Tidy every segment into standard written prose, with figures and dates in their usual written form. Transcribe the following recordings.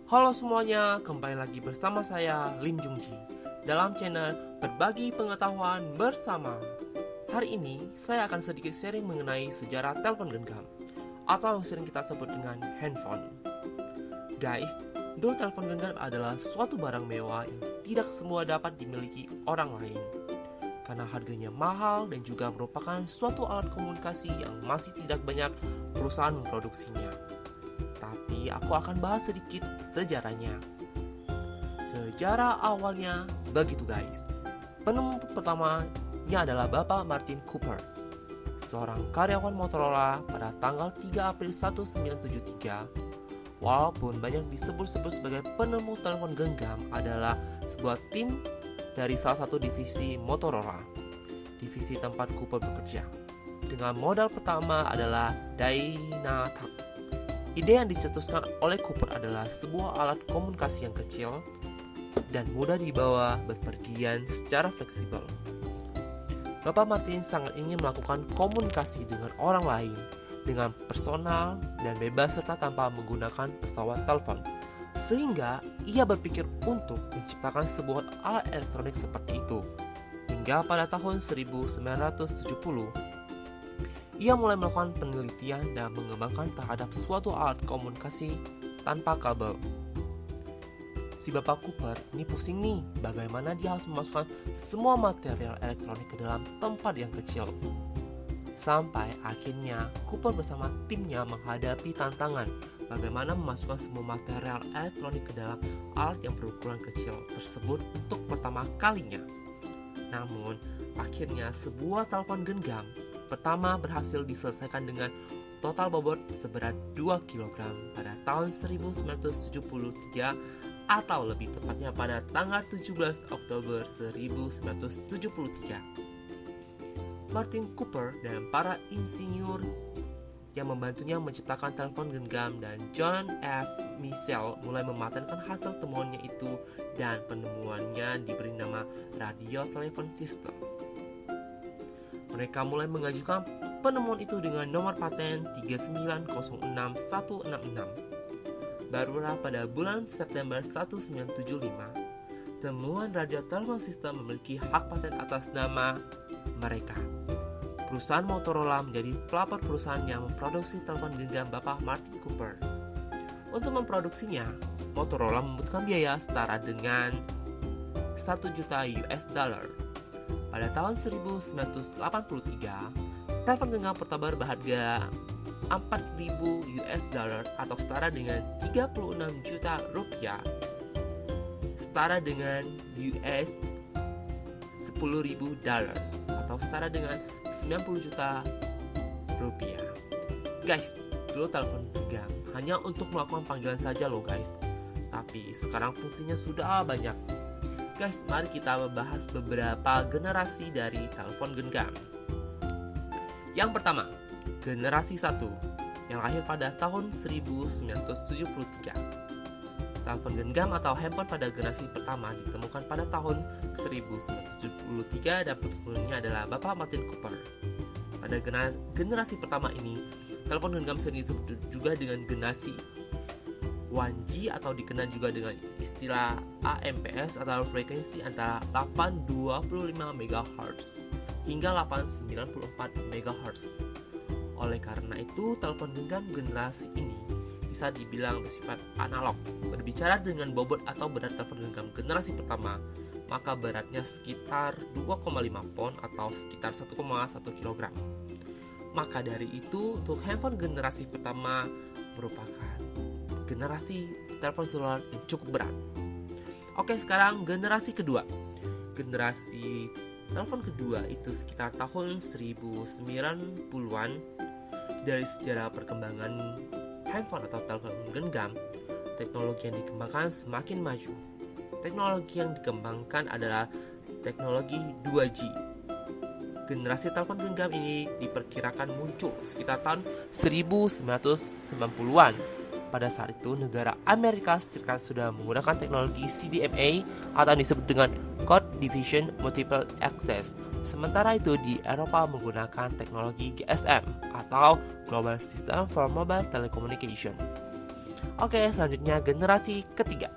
Halo semuanya, kembali lagi bersama saya Lim Jungji dalam channel Berbagi Pengetahuan Bersama. Hari ini saya akan sedikit sharing mengenai sejarah telepon genggam atau yang sering kita sebut dengan handphone. Guys, dulu telepon genggam adalah suatu barang mewah yang tidak semua dapat dimiliki orang lain karena harganya mahal dan juga merupakan suatu alat komunikasi yang masih tidak banyak perusahaan memproduksinya. Tapi aku akan bahas sedikit sejarahnya. Sejarah awalnya begitu guys. Penemu pertamanya adalah Bapak Martin Cooper, seorang karyawan Motorola pada tanggal 3 April 1973. Walaupun banyak disebut-sebut sebagai penemu telepon genggam, adalah sebuah tim dari salah satu divisi Motorola, divisi tempat Cooper bekerja. Dengan modal pertama adalah Dynatac. Ide yang dicetuskan oleh Cooper adalah sebuah alat komunikasi yang kecil dan mudah dibawa berpergian secara fleksibel. Bapak Martin sangat ingin melakukan komunikasi dengan orang lain dengan personal dan bebas serta tanpa menggunakan pesawat telepon. Sehingga ia berpikir untuk menciptakan sebuah alat elektronik seperti itu. Hingga pada tahun 1970, ia mulai melakukan penelitian dan mengembangkan terhadap suatu alat komunikasi tanpa kabel. Si Bapak Cooper ini pusing nih, bagaimana dia harus memasukkan semua material elektronik ke dalam tempat yang kecil. Sampai akhirnya Cooper bersama timnya menghadapi tantangan bagaimana memasukkan semua material elektronik ke dalam alat yang berukuran kecil tersebut untuk pertama kalinya. Namun, akhirnya sebuah telepon genggam pertama berhasil diselesaikan dengan total bobot seberat 2 kg pada tahun 1973 atau lebih tepatnya pada tanggal 17 Oktober 1973. Martin Cooper dan para insinyur yang membantunya menciptakan telepon genggam dan John F. Mitchell mulai mematenkan hasil temuannya itu dan penemuannya diberi nama radio telepon system. Mereka mulai mengajukan penemuan itu dengan nomor paten 3906166. Barulah pada bulan September 1975, temuan radio telepon sistem memiliki hak paten atas nama mereka. Perusahaan Motorola menjadi pelapor perusahaan yang memproduksi telepon genggam Bapak Martin Cooper. Untuk memproduksinya, Motorola membutuhkan biaya setara dengan 1 juta US dollar. Pada tahun 1983, telepon genggam pertama berharga 4.000 US dollar atau setara dengan 36 juta rupiah, setara dengan US 10.000 dolar atau setara dengan 90 juta rupiah. Guys, dulu telepon genggam hanya untuk melakukan panggilan saja loh guys. Tapi sekarang fungsinya sudah banyak. Guys, mari kita membahas beberapa generasi dari telepon genggam. Yang pertama, generasi 1 yang lahir pada tahun 1973. Telepon genggam atau handphone pada generasi pertama ditemukan pada tahun 1973 dan penghulunya adalah Bapak Martin Cooper. Pada generasi pertama ini, telepon genggam sering disebut juga dengan generasi 1G atau dikenal juga dengan istilah AMPS atau frekuensi antara 825 MHz hingga 894 MHz. Oleh karena itu, telepon genggam generasi ini bisa dibilang bersifat analog. Berbicara dengan bobot atau berat telepon genggam generasi pertama, maka beratnya sekitar 2,5 pon atau sekitar 1,1 kg. Maka dari itu, untuk handphone generasi pertama merupakan generasi telepon seluler yang cukup berat. Oke, sekarang generasi kedua. Generasi telepon kedua itu sekitar tahun 1990-an. Dari sejarah perkembangan handphone atau telepon genggam, teknologi yang dikembangkan semakin maju. Teknologi yang dikembangkan adalah teknologi 2G. Generasi telepon genggam ini diperkirakan muncul sekitar tahun 1990-an. Pada saat itu, negara Amerika Serikat sudah menggunakan teknologi CDMA atau yang disebut dengan Code Division Multiple Access. Sementara itu di Eropa menggunakan teknologi GSM atau Global System for Mobile Telecommunication. Oke, selanjutnya generasi ketiga.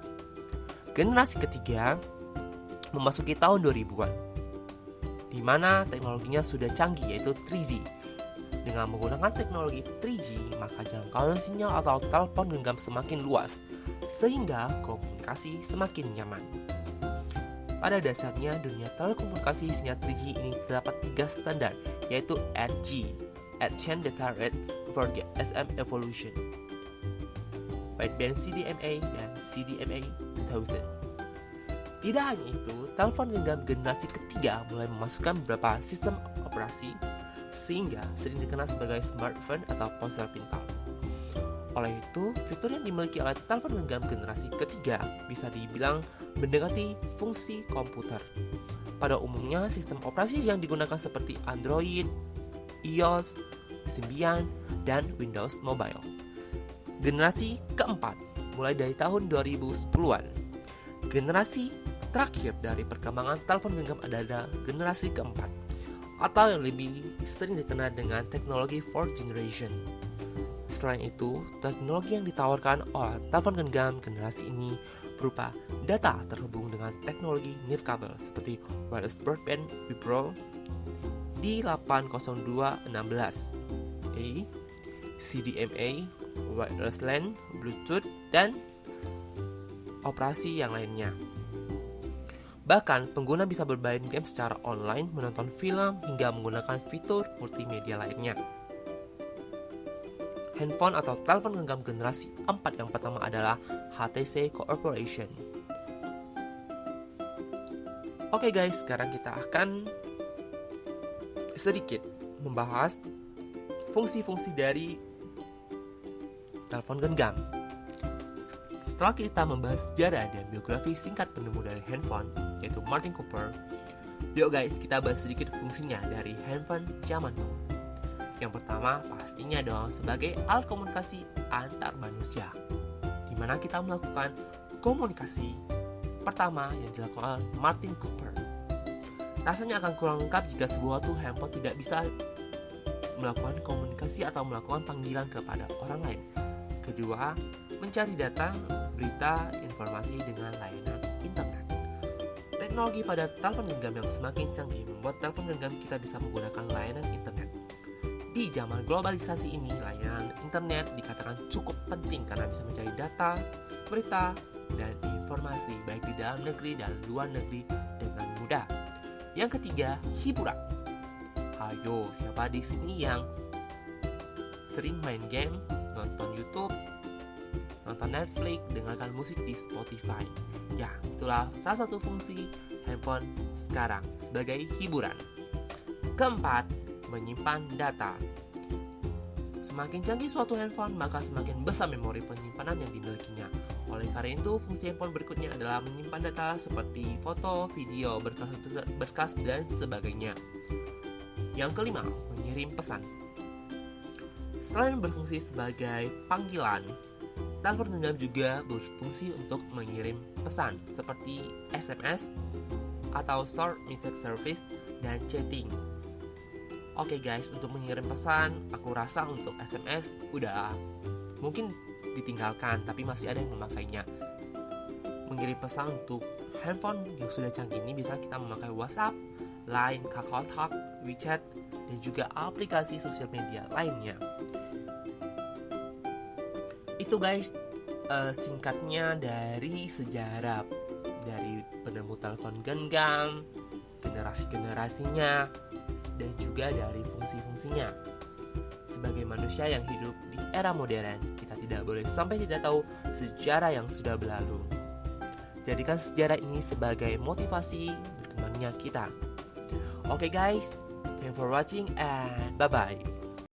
Generasi ketiga memasuki tahun 2000-an, di mana teknologinya sudah canggih, yaitu 3G. Dengan menggunakan teknologi 3G, maka jangkauan sinyal atau telepon genggam semakin luas, sehingga komunikasi semakin nyaman. Pada dasarnya, dunia telekomunikasi sinyal 3G ini terdapat 3 standar, yaitu EDG, Exchange Data Rates for the SM Evolution, Wideband CDMA, dan CDMA 2000. Tidak hanya itu, telepon genggam generasi ketiga mulai memasukkan beberapa sistem operasi sehingga sering dikenal sebagai smartphone atau ponsel pintar. Oleh itu, fitur yang dimiliki oleh telepon genggam generasi ketiga bisa dibilang mendekati fungsi komputer. Pada umumnya, sistem operasi yang digunakan seperti Android, iOS, Symbian, dan Windows Mobile. Generasi keempat mulai dari tahun 2010-an. Generasi terakhir dari perkembangan telepon genggam adalah generasi keempat, atau yang lebih sering dikenal dengan teknologi 4th generation. Selain itu, teknologi yang ditawarkan oleh telepon genggam generasi ini berupa data terhubung dengan teknologi nirkabel seperti wireless broadband Vibro D80216, CDMA, wireless LAN, Bluetooth, dan operasi yang lainnya. Bahkan, pengguna bisa bermain game secara online, menonton film, hingga menggunakan fitur multimedia lainnya. Handphone atau telepon genggam generasi 4 yang pertama adalah HTC Corporation. Oke guys, sekarang kita akan sedikit membahas fungsi-fungsi dari telepon genggam. Setelah kita membahas sejarah dan biografi singkat penemu dari handphone, yaitu Martin Cooper, yuk guys, kita bahas sedikit fungsinya dari handphone zaman dulu. Yang pertama pastinya dong sebagai alat komunikasi antar manusia, di mana kita melakukan komunikasi pertama yang dilakukan Martin Cooper. Rasanya akan kurang lengkap jika sebuah handphone tidak bisa melakukan komunikasi atau melakukan panggilan kepada orang lain. Kedua, mencari data, berita, informasi dengan layanan internet. Teknologi pada telepon genggam yang semakin canggih membuat telepon genggam kita bisa menggunakan layanan internet. Di zaman globalisasi ini, layanan internet dikatakan cukup penting karena bisa mencari data, berita, dan informasi baik di dalam negeri dan luar negeri dengan mudah. Yang ketiga, hiburan. Ayo, siapa di sini yang sering main game, nonton YouTube, nonton Netflix, dengarkan musik di Spotify? Ya, itulah salah satu fungsi handphone sekarang sebagai hiburan. Keempat, menyimpan data. Semakin canggih suatu handphone, maka semakin besar memori penyimpanan yang dimilikinya. Oleh karena itu, fungsi handphone berikutnya adalah menyimpan data seperti foto, video, berkas, dan sebagainya. Yang kelima, mengirim pesan. Selain berfungsi sebagai panggilan, telepon genggam juga berfungsi untuk mengirim pesan seperti SMS atau short message service dan chatting. Oke guys, untuk mengirim pesan, aku rasa untuk SMS udah mungkin ditinggalkan, tapi masih ada yang memakainya. Mengirim pesan untuk handphone yang sudah canggih ini bisa kita memakai WhatsApp, Line, KakaoTalk, WeChat, dan juga aplikasi sosial media lainnya. Itu guys, singkatnya dari sejarah dari penemu telepon genggam, generasi-generasinya, dan juga dari fungsi-fungsinya. Sebagai manusia yang hidup di era modern, kita tidak boleh sampai tidak tahu sejarah yang sudah berlalu. Jadikan sejarah ini sebagai motivasi berkembangnya kita. Oke guys, thanks for watching and bye-bye.